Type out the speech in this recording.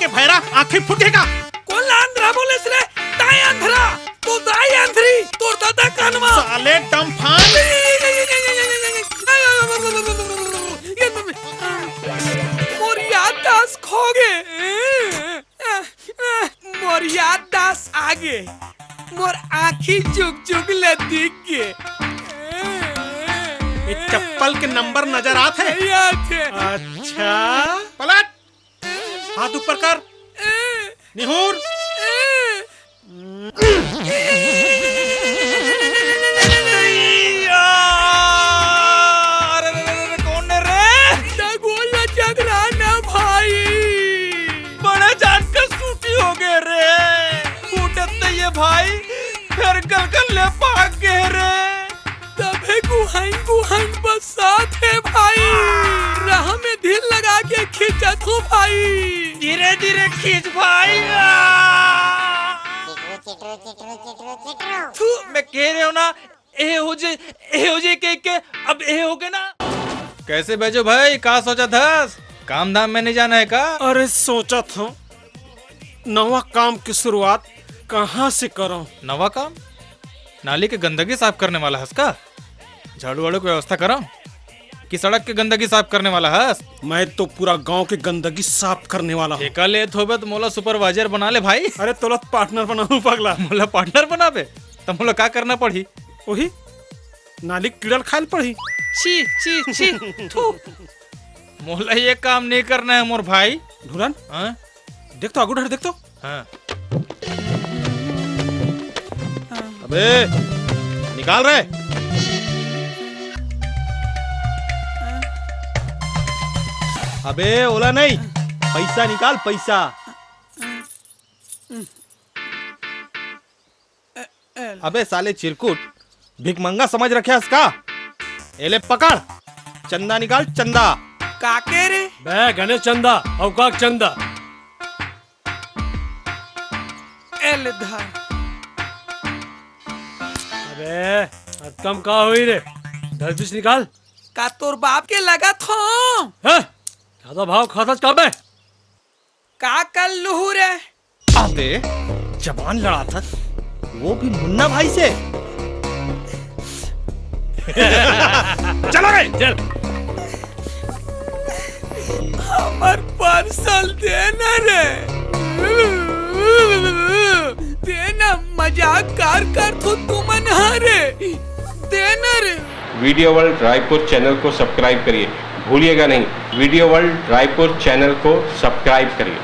के भैरा आंखें फुटेगा। कौन आंध्रा बोले रे? दाई आंध्रा तो दाई आंध्री तो दादा कानवा साले डम्फान। मोर याददाश्त खो गए, मोर याददाश्त आगे, मोर आँखी चुक चुक ले दिख गए। ये चप्पल के नंबर नजर आते हैं? याद है। अच्छा पलट, हाथ ऊपर कर, निहुर। कौन है रे? गोला जगराना भाई, बड़े जानकर सूटी हो गए रे। फूटते ये भाई फिर गल ले भाग गए रे। तबे गुहाइन बसात है भाई, राह में दिल लगा के खींचा तू भाई। धीरे धीरे खींच भाई। मैं कह रहे हो ना, ए हो जे के अब ए हो गए ना। कैसे भेजो भाई, का सोचा था? काम धाम में नहीं जाना है का? अरे सोचा था नवा काम की शुरुआत कहाँ से करूं? नवा काम? नाली के गंदगी साफ करने वाला हंस का? झाड़ू वाड़ू की व्यवस्था करो कि सड़क की गंदगी साफ करने वाला हंस? मैं तो पूरा गांव की गंदगी साफ करने वाला हूँ। ठेका ले थोबे तो मोला सुपरवाइजर बना ले भाई। अरे तोला पार्टनर बनाऊं पगला। मोला पार्टनर बनाबे तो मोला का करना पड़ी? वही नाली कीड़ल खाल पड़ी। छी छी छी थू। मोला ये काम नहीं करना है मोर भाई। ढुलन हाँ? देख तो आगू ढर, देख तो। हाँ। अबे निकाल रहे। अबे ओला नहीं, पैसा निकाल पैसा। अबे साले चिरकुट, भिकमंगा समझ रखे इसका? एले पकड़, चंदा निकाल चंदा। काके रे? बे गणेश चंदा, अवकाश चंदा। एले धर। अबे कम का हुई रे? 10-20 निकाल। का तोर बाप के लगा थो? ज्यादा भाव खाता कब है? का कर लू रे? अबे जवान लड़ा था, वो भी मुन्ना भाई से। चलो रे चल। हमार पार्सल देना रे, देना। मजाक कर तो तुम रे, देना रे। वीडियो वर्ल्ड रायपुर चैनल को सब्सक्राइब करिए, भूलिएगा नहीं, वीडियो वर्ल्ड रायपुर चैनल को सब्सक्राइब करिए।